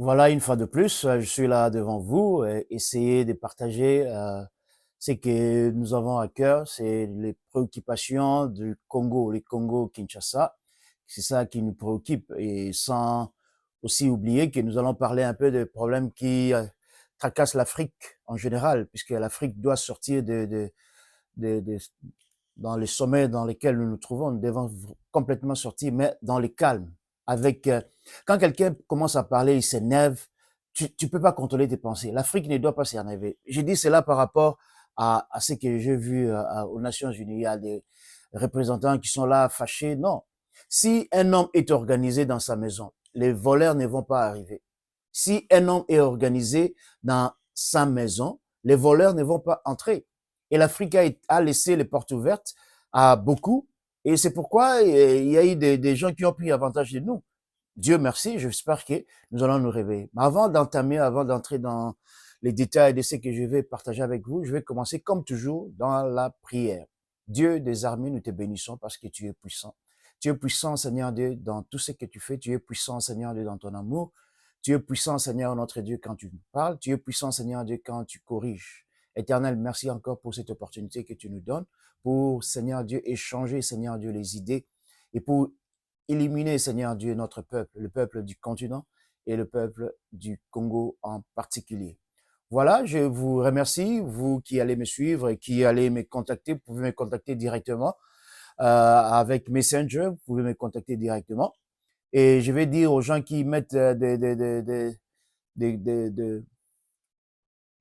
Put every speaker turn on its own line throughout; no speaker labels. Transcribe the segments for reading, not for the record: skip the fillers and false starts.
Voilà, une fois de plus, je suis là devant vous, essayer de partager ce que nous avons à cœur, c'est les préoccupations du Congo, les Congo-Kinshasa. C'est ça qui nous préoccupe et sans aussi oublier que nous allons parler un peu des problèmes qui tracassent l'Afrique en général, puisque l'Afrique doit sortir de dans les sommets dans lesquels nous nous trouvons, nous devons complètement sortir, mais dans le calme. Avec, quand quelqu'un commence à parler, il s'énerve, tu peux pas contrôler tes pensées. L'Afrique ne doit pas s'énerver. Je dis cela par rapport à ce que j'ai vu aux Nations Unies. Il y a des représentants qui sont là fâchés. Non. Si un homme est organisé dans sa maison, les voleurs ne vont pas arriver. Si un homme est organisé dans sa maison, les voleurs ne vont pas entrer. Et l'Afrique a laissé les portes ouvertes à beaucoup. Et c'est pourquoi il y a eu des gens qui ont pris avantage de nous. Dieu merci, j'espère que nous allons nous réveiller. Mais avant d'entrer dans les détails de ce que je vais partager avec vous, je vais commencer comme toujours dans la prière. Dieu des armées, nous te bénissons parce que tu es puissant. Tu es puissant, Seigneur Dieu, dans tout ce que tu fais. Tu es puissant, Seigneur Dieu, dans ton amour. Tu es puissant, Seigneur notre Dieu, quand tu nous parles. Tu es puissant, Seigneur Dieu, quand tu corriges. Éternel, merci encore pour cette opportunité que tu nous donnes, pour, Seigneur Dieu, échanger, Seigneur Dieu, les idées et pour éliminer, Seigneur Dieu, notre peuple, le peuple du continent et le peuple du Congo en particulier. Voilà, je vous remercie, vous qui allez me suivre et qui allez me contacter, vous pouvez me contacter directement avec Messenger, vous pouvez me contacter directement. Et je vais dire aux gens qui mettent des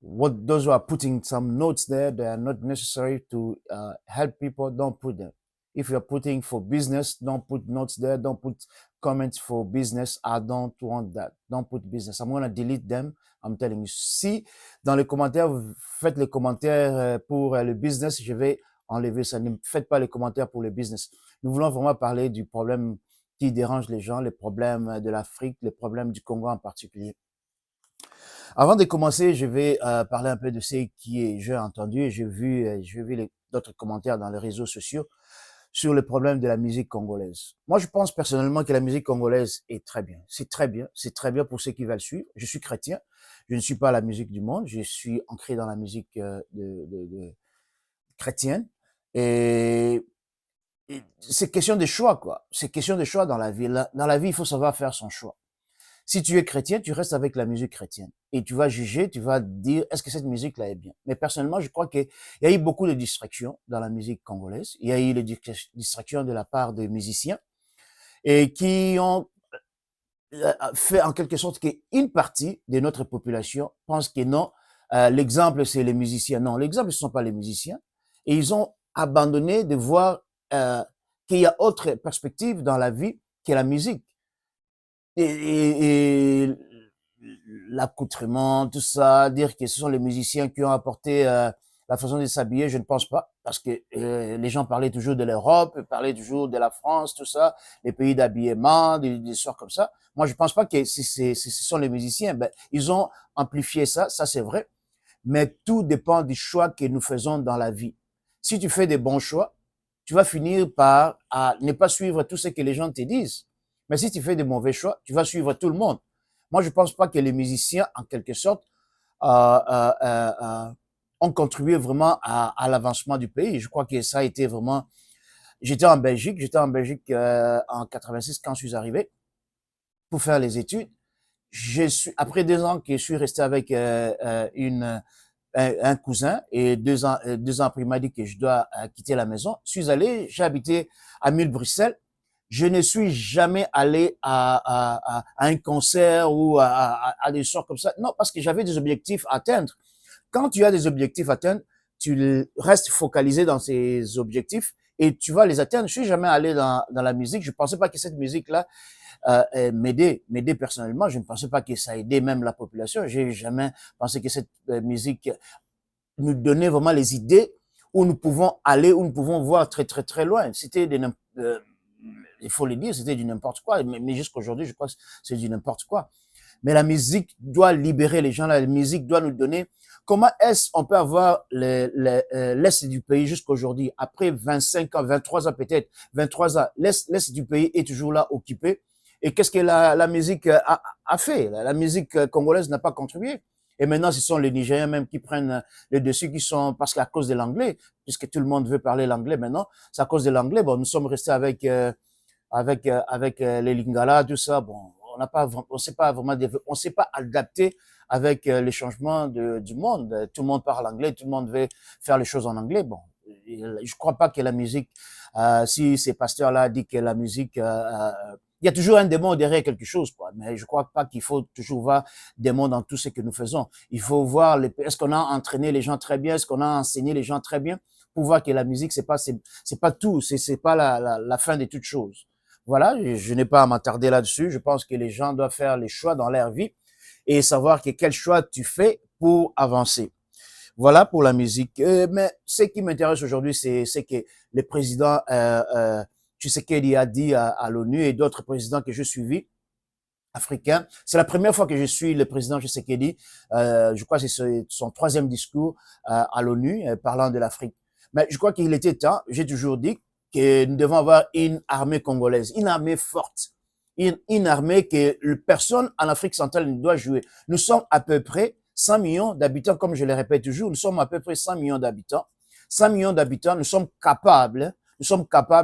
what those who are putting some notes there, they are not necessary to help people. Don't put them. If you're putting for business, don't put notes there. Don't put comments for business. I don't want that. Don't put business. I'm going to delete them. I'm telling you. Si dans les commentaires, vous faites les commentaires pour le business, je vais enlever ça. Ne faites pas les commentaires pour le business. Nous voulons vraiment parler du problème qui dérange les gens, les problèmes de l'Afrique, les problèmes du Congo en particulier. Avant de commencer, je vais parler un peu de ce qui j'ai entendu et j'ai vu d'autres commentaires dans les réseaux sociaux sur le problème de la musique congolaise. Moi, je pense personnellement que la musique congolaise est très bien. C'est très bien. C'est très bien pour ceux qui veulent suivre. Je suis chrétien. Je ne suis pas la musique du monde. Je suis ancré dans la musique de chrétienne. Et, et c'est question de choix, quoi. C'est question de choix dans la vie. Dans la vie, il faut savoir faire son choix. Si tu es chrétien, tu restes avec la musique chrétienne et tu vas juger, tu vas dire est-ce que cette musique-là est bien. Mais personnellement, je crois qu'il y a eu beaucoup de distractions dans la musique congolaise. Il y a eu des distractions de la part des musiciens et qui ont fait en quelque sorte qu'une partie de notre population pense que non, l'exemple c'est les musiciens. Non, l'exemple ce ne sont pas les musiciens et ils ont abandonné de voir qu'il y a autre perspective dans la vie que la musique et l'accoutrement, tout ça, dire que ce sont les musiciens qui ont apporté la façon de s'habiller, je ne pense pas, parce que les gens parlaient toujours de l'Europe, parlaient toujours de la France, tout ça, les pays d'habillement, des histoires comme ça. Moi, je pense pas que ce sont les musiciens. Ben, ils ont amplifié ça c'est vrai, mais tout dépend du choix que nous faisons dans la vie. Si tu fais des bons choix, tu vas finir par ne pas suivre tout ce que les gens te disent. Mais si tu fais des mauvais choix, tu vas suivre tout le monde. Moi, je pense pas que les musiciens, en quelque sorte, euh, euh, euh, euh, ont contribué vraiment à l'avancement du pays. Je crois que ça a été vraiment. J'étais en Belgique en 86 quand je suis arrivé pour faire les études. Après 2 ans que je suis resté avec un cousin et 2 ans après il m'a dit que je dois quitter la maison. Je suis allé, j'ai habité à Mulhouse-Bruxelles. Je ne suis jamais allé à un concert ou à des sorts comme ça. Non, parce que j'avais des objectifs à atteindre. Quand tu as des objectifs à atteindre, tu restes focalisé dans ces objectifs et tu vas les atteindre. Je suis jamais allé dans la musique. Je pensais pas que cette musique-là m'aider personnellement. Je ne pensais pas que ça aidait même la population. J'ai jamais pensé que cette musique nous donnait vraiment les idées où nous pouvons aller, où nous pouvons voir très très très loin. C'était il faut le dire, c'était du n'importe quoi. Mais jusqu'aujourd'hui, je crois que c'est du n'importe quoi. Mais la musique doit libérer les gens. La musique doit nous donner comment est-ce qu'on peut avoir l'Est du pays jusqu'aujourd'hui, après 25 ans, 23 ans peut-être, 23 ans, l'Est du pays est toujours là occupé Et qu'est-ce que la musique a fait? La musique congolaise n'a pas contribué. Et maintenant, ce sont les Nigériens même qui prennent le dessus, qui sont, parce qu'à cause de l'anglais, puisque tout le monde veut parler l'anglais maintenant, c'est à cause de l'anglais. Bon, nous sommes restés avec les Lingala, tout ça. Bon, on sait pas vraiment, on s'est pas adapté avec les changements du monde. Tout le monde parle anglais, tout le monde veut faire les choses en anglais. Bon, je crois pas que la musique, si ces pasteurs-là disent que la musique, il y a toujours un démon derrière quelque chose, quoi. Mais je crois pas qu'il faut toujours voir démon dans tout ce que nous faisons. Il faut voir est-ce qu'on a entraîné les gens très bien, est-ce qu'on a enseigné les gens très bien pour voir que la musique, c'est pas tout, c'est pas la fin de toute chose. Voilà, je n'ai pas à m'attarder là-dessus. Je pense que les gens doivent faire les choix dans leur vie et savoir que quel choix tu fais pour avancer. Voilà pour la musique. Mais ce qui m'intéresse aujourd'hui, c'est que le président Tshisekedi a dit à l'ONU et d'autres présidents que j'ai suivis, africains. C'est la première fois que je suis le président Tshisekedi. Je crois que c'est son troisième discours à l'ONU parlant de l'Afrique. Mais je crois qu'il était temps, j'ai toujours dit, que nous devons avoir une armée congolaise, une armée forte, une armée que personne en Afrique centrale ne doit jouer. Nous sommes à peu près 100 millions d'habitants, comme je le répète toujours, nous sommes à peu près 100 millions d'habitants. 100 millions d'habitants, nous sommes capables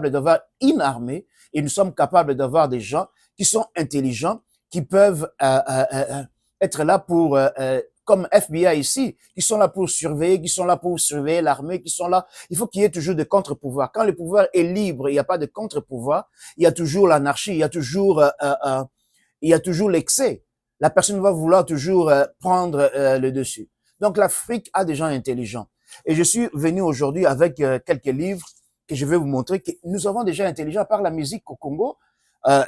d'avoir une armée et nous sommes capables d'avoir des gens qui sont intelligents, qui peuvent être là pour comme FBI ici, qui sont là pour surveiller, qui sont là pour surveiller l'armée, qui sont là. Il faut qu'il y ait toujours des contre-pouvoirs. Quand le pouvoir est libre, il n'y a pas de contre-pouvoir, il y a toujours l'anarchie, il y a toujours l'excès. La personne va vouloir toujours prendre le dessus. Donc l'Afrique a des gens intelligents. Et je suis venu aujourd'hui avec quelques livres que je vais vous montrer que nous avons des gens intelligents par la musique au Congo.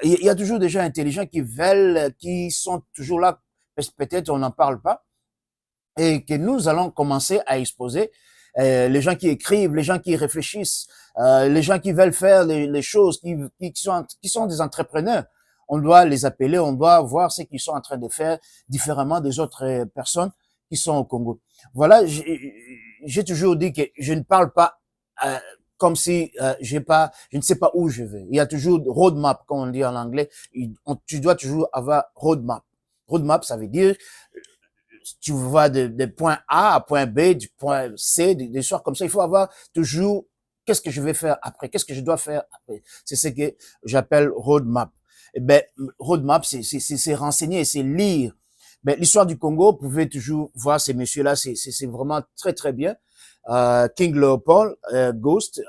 Il y a toujours des gens intelligents qui veulent, qui sont toujours là. Peut-être on n'en parle pas et que nous allons commencer à exposer les gens qui écrivent, les gens qui réfléchissent, les gens qui veulent faire les choses, qui sont des entrepreneurs. On doit les appeler, on doit voir ce qu'ils sont en train de faire différemment des autres personnes qui sont au Congo. Voilà, j'ai toujours dit que je ne parle pas comme si je ne sais pas où je vais. Il y a toujours roadmap, comme on dit en anglais. Tu dois toujours avoir roadmap. Roadmap, ça veut dire tu vas de point A à point B, du point C, des choses comme ça. Il faut avoir toujours qu'est-ce que je vais faire après, qu'est-ce que je dois faire après. C'est ce que j'appelle roadmap. Eh ben, roadmap, c'est renseigner, c'est lire. Ben, l'histoire du Congo, vous pouvez toujours voir ces messieurs-là, c'est vraiment très, très bien. King Leopold, Ghost,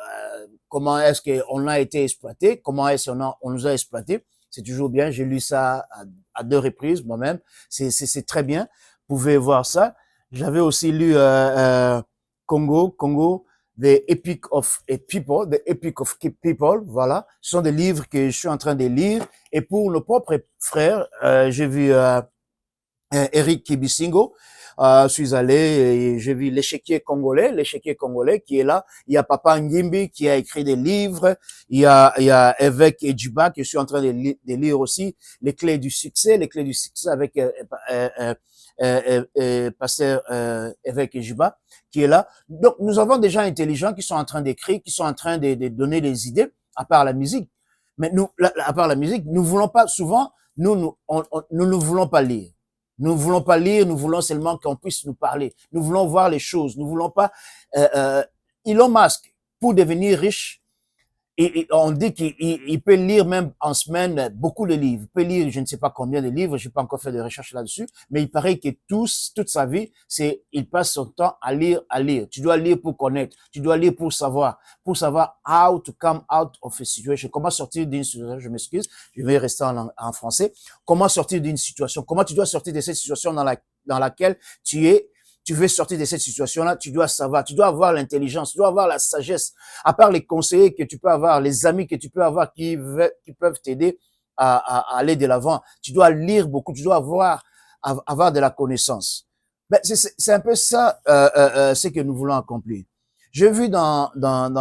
comment est-ce qu'on a été exploité, comment est-ce qu'on nous a exploité. C'est toujours bien, j'ai lu ça à deux reprises moi-même, c'est très bien. Vous pouvez voir ça. J'avais aussi lu Congo, The Epic of a People, The Epic of People, voilà. Ce sont des livres que je suis en train de lire. Et pour nos propres frères, j'ai vu Eric Kibisingo. Je suis allé et j'ai vu l'échiquier congolais qui est là. Il y a Papa Ngimbi qui a écrit des livres. Il y a Évêque Edjuba que je suis en train de lire aussi. Les clés du succès avec pasteur Évêque Edjuba qui est là. Donc, nous avons des gens intelligents qui sont en train d'écrire, qui sont en train de donner des idées, à part la musique. Mais nous, à part la musique, nous voulons pas souvent, nous ne voulons pas lire. Nous ne voulons pas lire, nous voulons seulement qu'on puisse nous parler. Nous voulons voir les choses. Nous voulons pas. Elon Musk, pour devenir riche, et on dit qu'il peut lire même en semaine beaucoup de livres. Il peut lire je ne sais pas combien de livres, j'ai pas encore fait de recherche là-dessus, mais il paraît que toute sa vie, il passe son temps à lire. Tu dois lire pour connaître, tu dois lire pour savoir how to come out of a situation, comment sortir d'une situation, je m'excuse, je vais rester en français, comment sortir d'une situation, comment tu dois sortir de cette situation dans laquelle tu veux sortir de cette situation-là, tu dois savoir, tu dois avoir l'intelligence, tu dois avoir la sagesse. À part les conseillers que tu peux avoir, les amis que tu peux avoir qui peuvent t'aider à aller de l'avant, tu dois lire beaucoup, tu dois avoir de la connaissance. Ben, c'est un peu ça ce que nous voulons accomplir. J'ai vu dans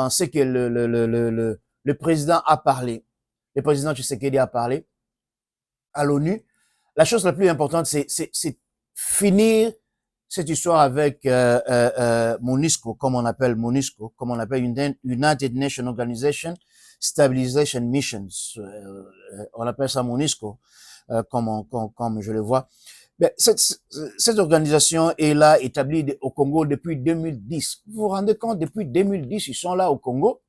ce que le président a parlé, le président Tshisekedi a parlé à l'ONU, la chose la plus importante, c'est finir cette histoire avec MONUSCO, comme on appelle MONUSCO, comme on appelle United Nations Organization Stabilization Missions, on appelle ça MONUSCO, comme je le vois. Mais cette organisation est là, établie au Congo depuis 2010. Vous vous rendez compte, depuis 2010, ils sont là au Congo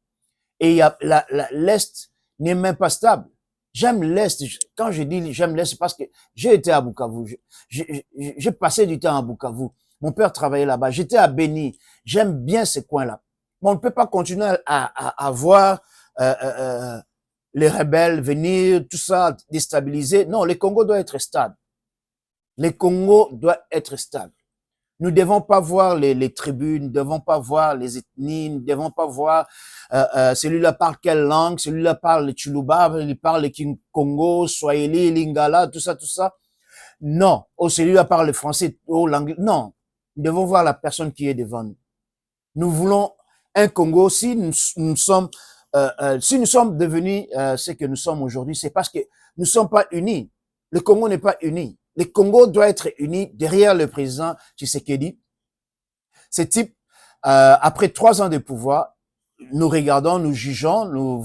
et il y a l'Est n'est même pas stable. J'aime l'Est. Quand je dis j'aime l'Est, c'est parce que j'ai été à Bukavu. J'ai passé du temps à Bukavu. Mon père travaillait là-bas. J'étais à Beni. J'aime bien ces coins-là. Mais on ne peut pas continuer à voir les rebelles venir, tout ça, déstabiliser. Non, le Congo doit être stable. Le Congo doit être stable. Nous ne devons pas voir les tribus, nous ne devons pas voir les ethnies, nous ne devons pas voir celui-là parle quelle langue, celui-là parle le Tsholuba, il parle le Congo, Swahili, Lingala, tout ça, tout ça. Non. Oh, celui-là parle le français, oh, l'anglais. Non. Nous devons voir la personne qui est devant nous. Nous voulons un Congo. Si nous sommes devenus ce que nous sommes aujourd'hui, c'est parce que nous ne sommes pas unis. Le Congo n'est pas uni. Le Congo doit être uni derrière le président Tshisekedi. Ce type, après 3 ans de pouvoir, nous regardons, nous jugeons, nous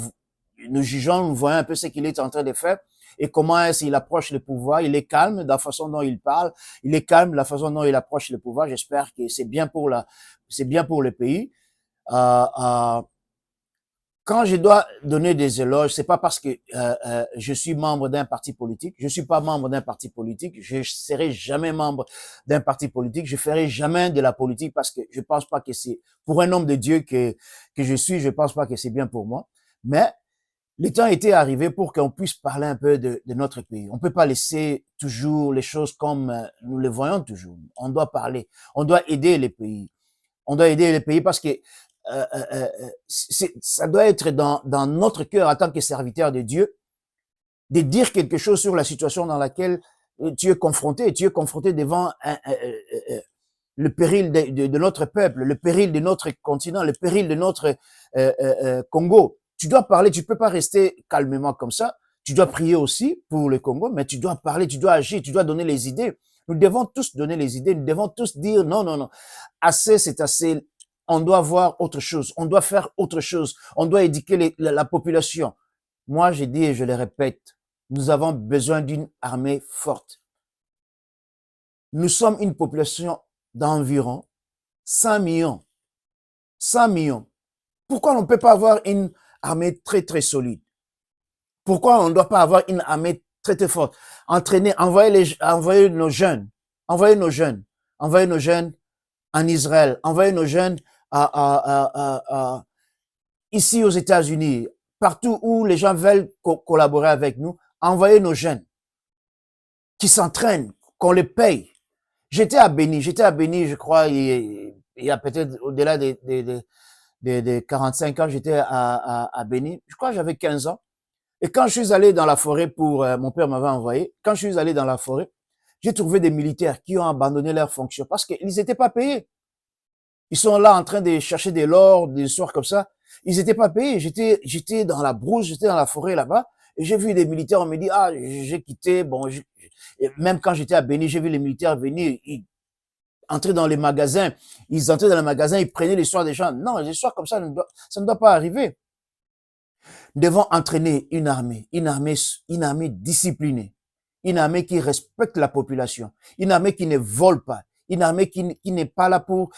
voyons un peu ce qu'il est en train de faire et comment est-ce qu'il approche le pouvoir. Il est calme de la façon dont il parle, il est calme de la façon dont il approche le pouvoir. J'espère que c'est bien pour le pays. Quand je dois donner des éloges, c'est pas parce que je suis membre d'un parti politique. Je suis pas membre d'un parti politique. Je serai jamais membre d'un parti politique. Je ferai jamais de la politique parce que je pense pas que c'est pour un homme de Dieu que je suis. Je pense pas que c'est bien pour moi. Mais le temps était arrivé pour qu'on puisse parler un peu de notre pays. On peut pas laisser toujours les choses comme nous les voyons toujours. On doit parler. On doit aider les pays. On doit aider les pays parce que ça doit être dans notre cœur en tant que serviteur de Dieu de dire quelque chose sur la situation dans laquelle tu es confronté. Tu es confronté devant le péril de notre peuple, le péril de notre continent, le péril de notre Congo. Tu dois parler, tu peux pas rester calmement comme ça. Tu dois prier aussi pour le Congo, mais tu dois parler, tu dois agir, tu dois donner les idées. Nous devons tous donner les idées, nous devons tous dire non, non, non. Assez, c'est assez. On doit voir autre chose, on doit faire autre chose, on doit éduquer la population. Moi, je dis et je le répète, nous avons besoin d'une armée forte. Nous sommes une population d'environ 100 millions. 100 millions. Pourquoi on ne peut pas avoir une armée très, très solide? Pourquoi on ne doit pas avoir une armée très, très forte? Entraîner, envoyer nos jeunes en Israël, envoyer nos jeunes ici aux États-Unis, partout où les gens veulent collaborer avec nous, envoyer nos jeunes qui s'entraînent, qu'on les paye. J'étais à Beni, je crois, il y a peut-être au-delà des 45 ans, j'étais à Beni. Je crois que j'avais 15 ans. Et quand je suis allé dans la forêt mon père m'avait envoyé, quand je suis allé dans la forêt, j'ai trouvé des militaires qui ont abandonné leurs fonctions parce qu'ils n'étaient pas payés. Ils sont là en train de chercher de l'or, des histoires comme ça. Ils n'étaient pas payés. J'étais dans la brousse, j'étais dans la forêt là-bas. Et j'ai vu des militaires, on me dit, ah, j'ai quitté. Bon, même quand j'étais à Beni, j'ai vu les militaires venir, ils entraient dans les magasins. Ils entraient dans les magasins, ils prenaient les soins des gens. Non, les histoires comme ça, ça ne doit pas arriver. Nous devons entraîner une armée disciplinée. Une armée qui respecte la population. Une armée qui ne vole pas. Une armée qui n'est pas là pour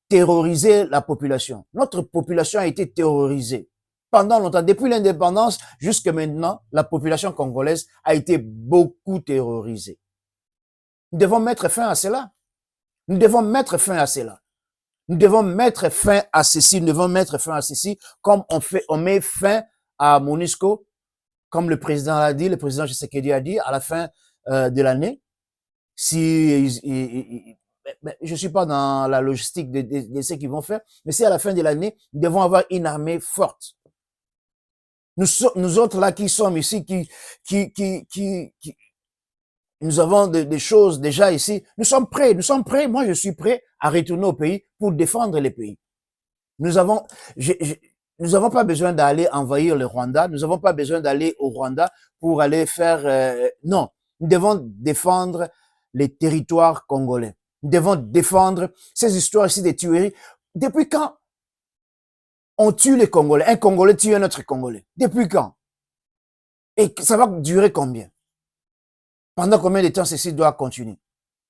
terroriser la population. Notre population a été terrorisée pendant longtemps. Depuis l'indépendance jusqu'à maintenant, la population congolaise a été beaucoup terrorisée. Nous devons mettre fin à cela. Nous devons mettre fin à cela. Nous devons mettre fin à ceci. Nous devons mettre fin à ceci comme on met fin à MONUSCO, comme le président l'a dit, le président Tshisekedi a dit à la fin de l'année. Je suis pas dans la logistique de ce qu'ils vont faire, mais si à la fin de l'année, nous devons avoir une armée forte. Nous autres là qui sommes ici, nous avons des choses déjà ici, nous sommes prêts, moi je suis prêt à retourner au pays pour défendre les pays. Nous avons pas besoin d'aller envahir le Rwanda, nous avons pas besoin d'aller au Rwanda pour aller faire, non, nous devons défendre les territoires congolais. Nous devons défendre ces histoires ici des tueries. Depuis quand on tue les Congolais? Un Congolais tue un autre Congolais. Depuis quand? Et ça va durer combien? Pendant combien de temps ceci doit continuer?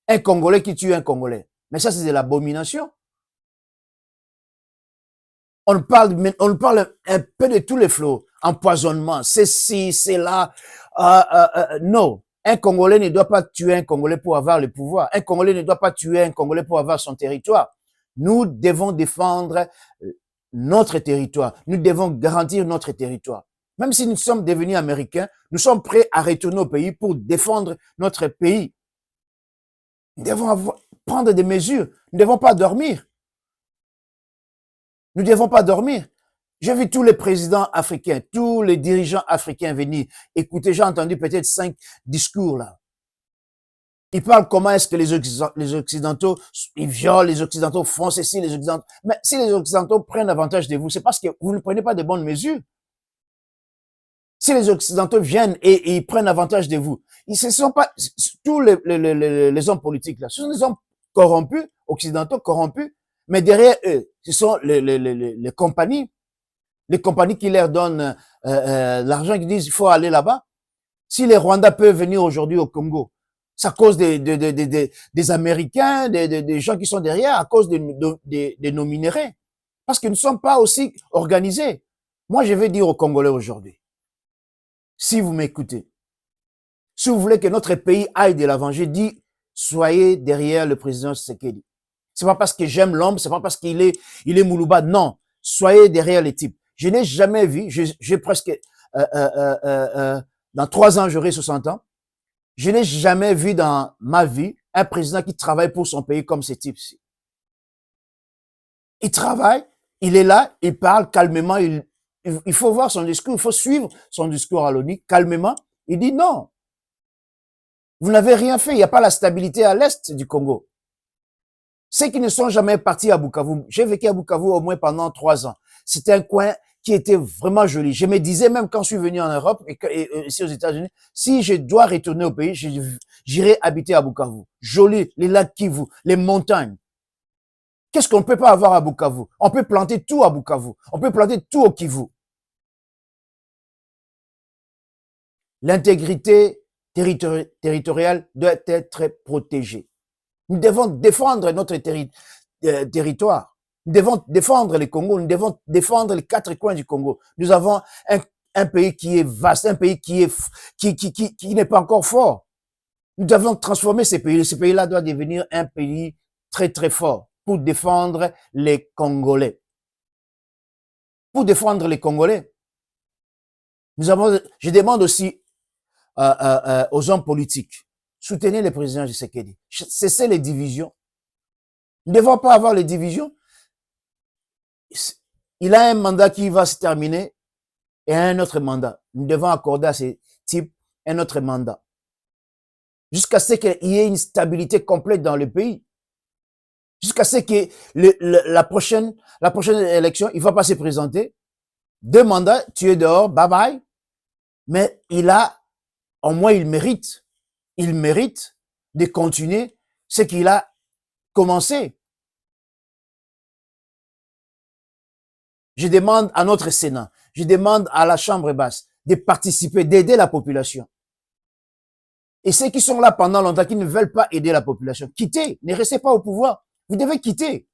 Un Congolais qui tue un Congolais. Mais ça, c'est de l'abomination. On parle un peu de tous les flots. Empoisonnement, c'est ci, c'est là. Non. Un Congolais ne doit pas tuer un Congolais pour avoir le pouvoir. Un Congolais ne doit pas tuer un Congolais pour avoir son territoire. Nous devons défendre notre territoire. Nous devons garantir notre territoire. Même si nous sommes devenus américains, nous sommes prêts à retourner au pays pour défendre notre pays. Nous devons prendre des mesures. Nous ne devons pas dormir. Nous ne devons pas dormir. J'ai vu tous les présidents africains, tous les dirigeants africains venir écouter. J'ai entendu peut-être 5 discours là. Ils parlent comment est-ce que les Occidentaux, ils violent, les Occidentaux font ceci, les Occidentaux. Mais si les Occidentaux prennent avantage de vous, c'est parce que vous ne prenez pas de bonnes mesures. Si les Occidentaux viennent et ils prennent avantage de vous, ce ne sont pas tous les hommes politiques là, ce sont des hommes corrompus, occidentaux corrompus, mais derrière eux, ce sont les compagnies qui leur donnent l'argent, qui disent il faut aller là-bas. Si les Rwandais peuvent venir aujourd'hui au Congo, c'est à cause des Américains, des gens qui sont derrière, à cause de nos minéraux. Parce qu'ils ne sont pas aussi organisés. Moi, je vais dire aux Congolais aujourd'hui, si vous m'écoutez, si vous voulez que notre pays aille de l'avant, je dis, soyez derrière le président Tshisekedi. C'est pas parce que j'aime l'homme, c'est pas parce qu'il est Moulouba, non. Soyez derrière les types. Je n'ai jamais vu, j'ai presque, dans 3 ans, j'aurai 60 ans. Je n'ai jamais vu dans ma vie un président qui travaille pour son pays comme ce type-ci. Il travaille, il est là, il parle calmement, il faut voir son discours, il faut suivre son discours à l'ONU calmement. Il dit non. Vous n'avez rien fait, il n'y a pas la stabilité à l'est du Congo. Ceux qui ne sont jamais partis à Bukavu, j'ai vécu à Bukavu au moins pendant 3 ans. C'était un coin qui était vraiment joli. Je me disais même quand je suis venu en Europe et ici aux États-Unis, si je dois retourner au pays, j'irai habiter à Bukavu. Joli, les lacs Kivu, les montagnes. Qu'est-ce qu'on ne peut pas avoir à Bukavu? On peut planter tout à Bukavu. On peut planter tout au Kivu. L'intégrité territoriale doit être protégée. Nous devons défendre notre territoire. Nous devons défendre le Congo. Nous devons défendre les 4 coins du Congo. Nous avons un pays qui est vaste, un pays qui n'est pas encore fort. Nous devons transformer ces pays. Ce pays-là doit devenir un pays très, très fort pour défendre les Congolais. Pour défendre les Congolais. Je demande aussi aux hommes politiques, soutenez le président Tshisekedi. Cessez les divisions. Nous ne devons pas avoir les divisions. Il a un mandat qui va se terminer et un autre mandat. Nous devons accorder à ce type un autre mandat. Jusqu'à ce qu'il y ait une stabilité complète dans le pays. Jusqu'à ce que la prochaine élection, il ne va pas se présenter. 2 mandats, tu es dehors, bye bye. Mais au moins il mérite de continuer ce qu'il a commencé. Je demande à notre Sénat, je demande à la Chambre basse de participer, d'aider la population. Et ceux qui sont là pendant longtemps, qui ne veulent pas aider la population, quittez, ne restez pas au pouvoir. Vous devez quitter.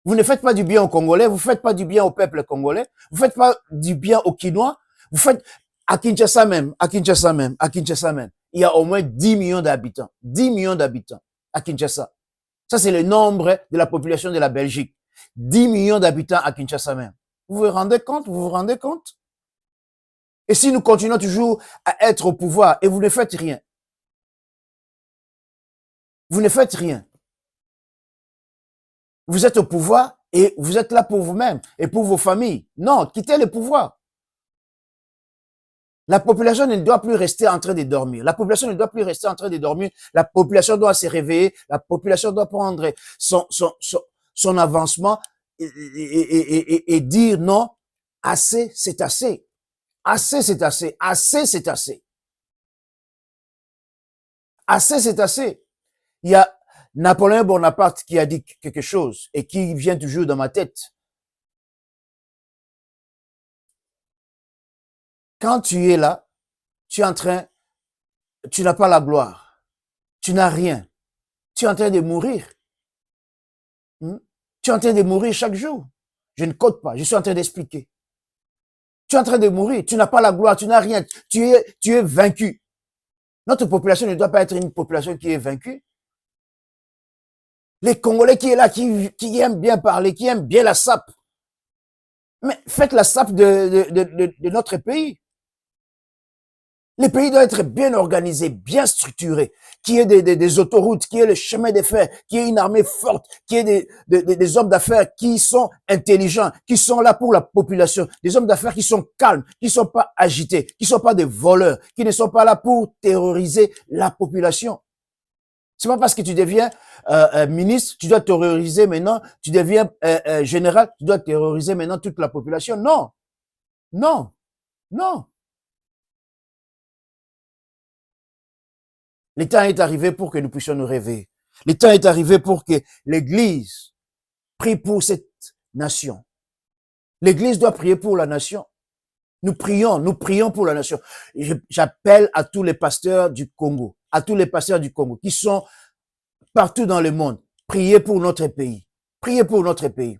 Vous ne faites pas du bien aux Congolais, vous ne faites pas du bien au peuple congolais, vous ne faites pas du bien aux Kinois, vous faites à Kinshasa même, il y a au moins 10 millions d'habitants. 10 millions d'habitants à Kinshasa. Ça, c'est le nombre de la population de la Belgique. 10 millions d'habitants à Kinshasa même. Vous vous rendez compte? Vous vous rendez compte? Et si nous continuons toujours à être au pouvoir et vous ne faites rien, vous ne faites rien. Vous êtes au pouvoir et vous êtes là pour vous-même et pour vos familles. Non, quittez le pouvoir. La population ne doit plus rester en train de dormir. La population ne doit plus rester en train de dormir. La population doit se réveiller. La population doit prendre son avancement et dire non, assez, c'est assez. Assez, c'est assez. Assez, c'est assez. Assez, c'est assez. Il y a Napoléon Bonaparte qui a dit quelque chose et qui vient toujours dans ma tête. Quand tu es là, tu es en train, tu n'as pas la gloire, tu n'as rien, tu es en train de mourir. Hmm? Tu es en train de mourir chaque jour. Je ne code pas, je suis en train d'expliquer. Tu es en train de mourir, tu n'as pas la gloire, tu n'as rien, tu es vaincu. Notre population ne doit pas être une population qui est vaincue. Les Congolais qui est là, qui aiment bien parler, qui aiment bien la sape. Mais faites la sape de notre pays. Les pays doivent être bien organisés, bien structurés, qu'il y ait des autoroutes, qu'il y ait le chemin de fer, qu'il y ait une armée forte, qu'il y ait des hommes d'affaires qui sont intelligents, qui sont là pour la population, des hommes d'affaires qui sont calmes, qui ne sont pas agités, qui ne sont pas des voleurs, qui ne sont pas là pour terroriser la population. C'est pas parce que tu deviens ministre, tu dois terroriser maintenant, tu deviens général, tu dois terroriser maintenant toute la population. Non, non, non. Le temps est arrivé pour que nous puissions nous réveiller. Le temps est arrivé pour que l'Église prie pour cette nation. L'Église doit prier pour la nation. Nous prions pour la nation. J'appelle à tous les pasteurs du Congo, à tous les pasteurs du Congo qui sont partout dans le monde. Priez pour notre pays. Priez pour notre pays.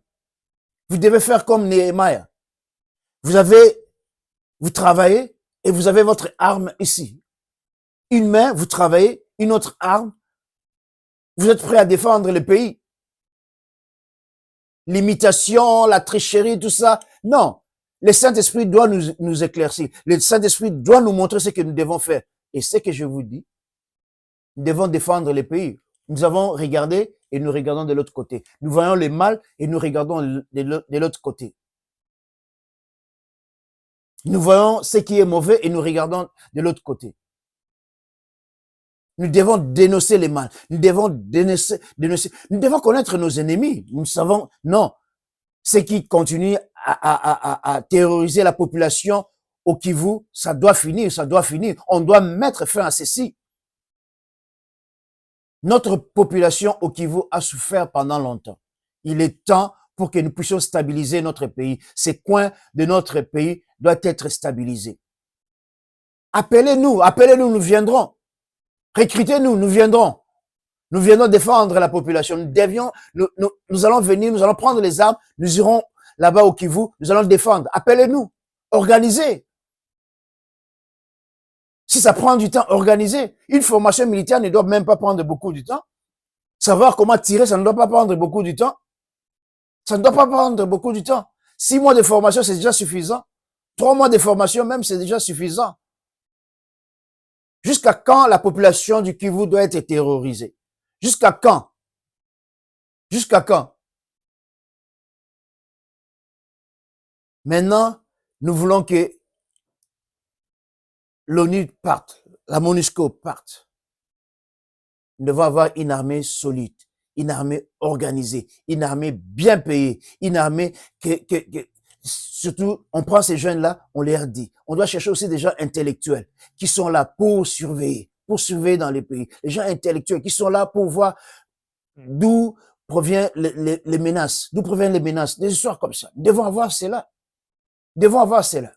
Vous devez faire comme Néhémie. Vous travaillez et vous avez votre arme ici. Une main, vous travaillez, une autre arme. Vous êtes prêt à défendre le pays. L'imitation, la tricherie, tout ça. Non. Le Saint-Esprit doit nous éclaircir. Le Saint-Esprit doit nous montrer ce que nous devons faire. Et ce que je vous dis, nous devons défendre le pays. Nous avons regardé et nous regardons de l'autre côté. Nous voyons le mal et nous regardons de l'autre côté. Nous voyons ce qui est mauvais et nous regardons de l'autre côté. Nous devons dénoncer les mal. Nous devons dénoncer. Nous devons connaître nos ennemis. Nous savons, non. Ceux qui continuent à terroriser la population au Kivu, ça doit finir, ça doit finir. On doit mettre fin à ceci. Notre population au Kivu a souffert pendant longtemps. Il est temps pour que nous puissions stabiliser notre pays. Ces coins de notre pays doivent être stabilisés. Appelez-nous, nous viendrons. Recrutez-nous, nous viendrons. Nous viendrons défendre la population. Nous allons venir, nous allons prendre les armes, nous irons là-bas au Kivu, nous allons défendre. Appelez-nous, organisez. Si ça prend du temps, organisez. Une formation militaire ne doit même pas prendre beaucoup de temps. Savoir comment tirer, ça ne doit pas prendre beaucoup de temps. Ça ne doit pas prendre beaucoup de temps. 6 mois de formation, c'est déjà suffisant. 3 mois de formation même, c'est déjà suffisant. Jusqu'à quand la population du Kivu doit être terrorisée? Jusqu'à quand? Jusqu'à quand? Maintenant, nous voulons que l'ONU parte, la MONUSCO parte. Nous devons avoir une armée solide, une armée organisée, une armée bien payée, une armée surtout, on prend ces jeunes-là, on leur dit. On doit chercher aussi des gens intellectuels qui sont là pour surveiller dans les pays. Les gens intellectuels qui sont là pour voir d'où proviennent les menaces, d'où proviennent les menaces, des histoires comme ça. Nous devons avoir cela. Nous devons avoir cela.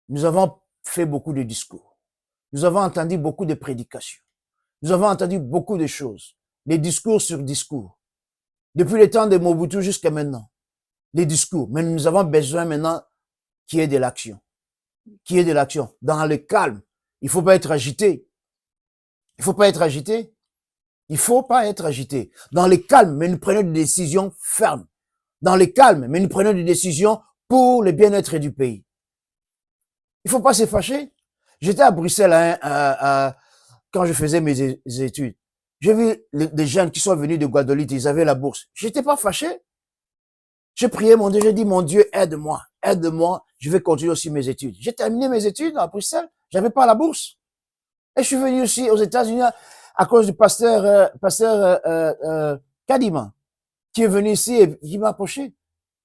Nous avons fait beaucoup de discours. Nous avons entendu beaucoup de prédications. Nous avons entendu beaucoup de choses. Des discours sur discours. Depuis le temps de Mobutu jusqu'à maintenant. Les discours. Mais nous avons besoin maintenant qu'il y ait de l'action. Qu'il y ait de l'action. Dans le calme. Il ne faut pas être agité. Il ne faut pas être agité. Il ne faut pas être agité. Dans le calme, mais nous prenons des décisions fermes. Dans le calme, mais nous prenons des décisions pour le bien-être du pays. Il ne faut pas se fâcher. J'étais à Bruxelles quand je faisais mes études. J'ai vu des jeunes qui sont venus de Guadeloupe, ils avaient la bourse. J'étais pas fâché. J'ai prié mon Dieu, j'ai dit, mon Dieu, aide-moi, je vais continuer aussi mes études. J'ai terminé mes études à Bruxelles, j'avais pas la bourse. Et je suis venu aussi aux États-Unis à cause du pasteur Kadima, qui est venu ici et qui m'a approché.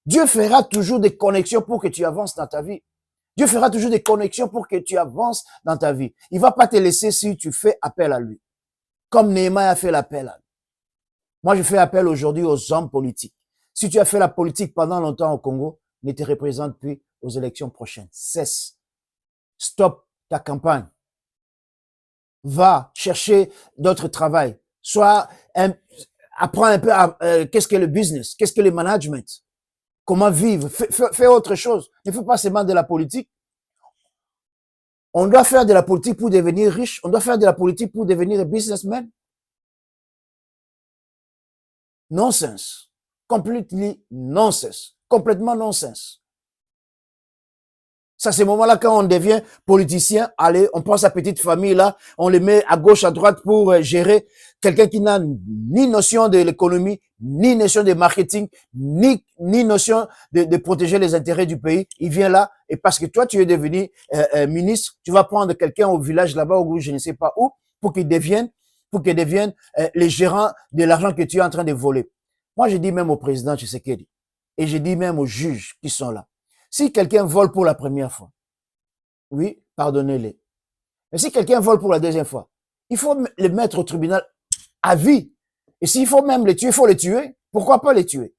Dieu fera toujours des connexions pour que tu avances dans ta vie. Dieu fera toujours des connexions pour que tu avances dans ta vie. Il va pas te laisser si tu fais appel à lui. Comme Néhémie a fait l'appel à lui. Moi, je fais appel aujourd'hui aux hommes politiques. Si tu as fait la politique pendant longtemps au Congo, ne te représente plus aux élections prochaines. Cesse. Stop ta campagne. Va chercher d'autres travail. Apprends un peu qu'est-ce que le business, qu'est-ce que le management, comment vivre, fais autre chose. Ne fais pas seulement de la politique. On doit faire de la politique pour devenir riche, on doit faire de la politique pour devenir un businessman. Nonsense. Completely nonsense. Complètement nonsense. Ça, c'est le moment-là, quand on devient politicien, allez, on prend sa petite famille là, on les met à gauche, à droite pour gérer quelqu'un qui n'a ni notion de l'économie, ni notion de marketing, ni notion de protéger les intérêts du pays. Il vient là, et parce que toi, tu es devenu ministre, tu vas prendre quelqu'un au village là-bas, ou je ne sais pas où, pour qu'il devienne les gérants de l'argent que tu es en train de voler. Moi, je dis même au président Tshisekedi, et je dis même aux juges qui sont là, si quelqu'un vole pour la première fois, oui, pardonnez-les. Mais si quelqu'un vole pour la deuxième fois, il faut le mettre au tribunal à vie. Et s'il faut même les tuer, il faut les tuer. Pourquoi pas les tuer?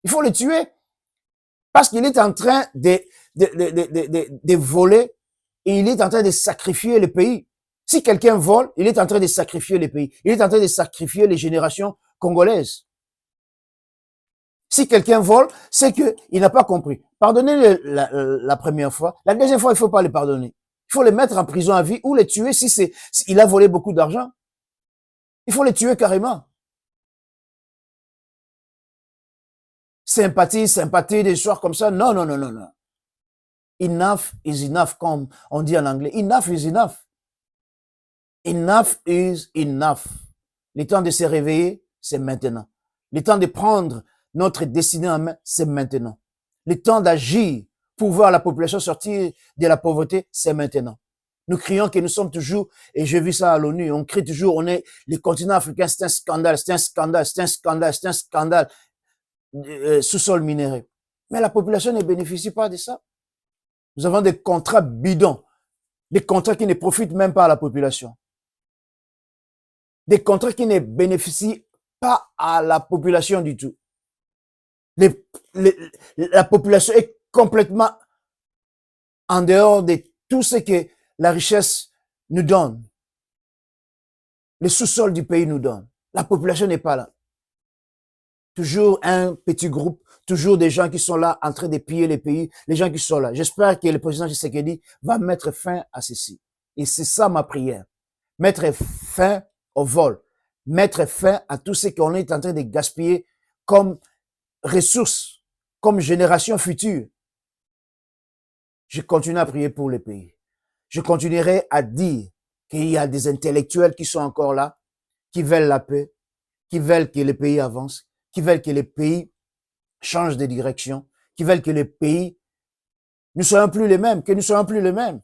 Il faut les tuer parce qu'il est en train de voler et il est en train de sacrifier le pays. Si quelqu'un vole, il est en train de sacrifier le pays. Il est en train de sacrifier les générations congolaises. Si quelqu'un vole, c'est qu'il n'a pas compris. Pardonnez la première fois. La deuxième fois, il ne faut pas le pardonner. Il faut le mettre en prison à vie ou le tuer si il a volé beaucoup d'argent. Il faut le tuer carrément. Sympathie, des histoires comme ça. Non, non, non, non, non. Enough is enough, comme on dit en anglais. Enough is enough. Enough is enough. Le temps de se réveiller, c'est maintenant. Le temps de prendre notre destinée en main, c'est maintenant. Le temps d'agir pour voir la population sortir de la pauvreté, c'est maintenant. Nous crions que nous sommes toujours, et je vis ça à l'ONU, on crie toujours, on est, le continent africain, c'est un scandale, c'est un scandale, c'est un scandale, c'est un scandale, sous-sol minéré. Mais la population ne bénéficie pas de ça. Nous avons des contrats bidons, des contrats qui ne profitent même pas à la population. Des contrats qui ne bénéficient pas à la population du tout. La population est complètement en dehors de tout ce que la richesse nous donne. Le sous-sol du pays nous donne. La population n'est pas là. Toujours un petit groupe, toujours des gens qui sont là en train de piller les pays, les gens qui sont là. J'espère que le président Tshisekedi va mettre fin à ceci. Et c'est ça ma prière. Mettre fin au vol. Mettre fin à tout ce qu'on est en train de gaspiller comme ressources, comme génération future. Je continue à prier pour le pays. Je continuerai à dire qu'il y a des intellectuels qui sont encore là, qui veulent la paix, qui veulent que le pays avance, qui veulent que le pays change de direction, qui veulent que le pays ne soit plus les mêmes, que nous soyons plus les mêmes,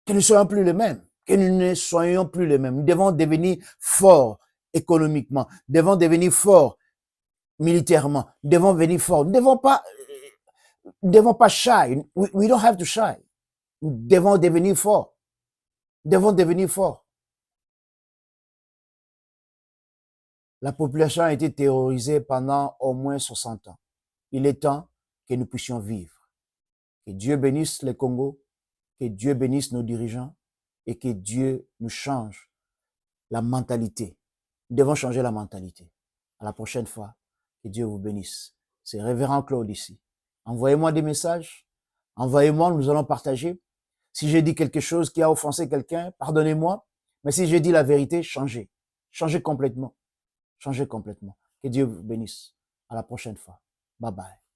que nous soyons plus les mêmes, que nous ne soyons plus les mêmes. Nous devons devenir forts économiquement, nous devons devenir forts militairement, nous devons devenir forts. Nous ne devons pas shy. We don't have to shy. Nous devons devenir forts. Nous devons devenir forts. La population a été terrorisée pendant au moins 60 ans. Il est temps que nous puissions vivre. Que Dieu bénisse le Congo, que Dieu bénisse nos dirigeants et que Dieu nous change la mentalité. Nous devons changer la mentalité. À la prochaine fois, que Dieu vous bénisse. C'est Révérend Claude ici. Envoyez-moi des messages. Envoyez-moi, nous allons partager. Si j'ai dit quelque chose qui a offensé quelqu'un, pardonnez-moi. Mais si j'ai dit la vérité, changez. Changez complètement. Changez complètement. Que Dieu vous bénisse. À la prochaine fois. Bye bye.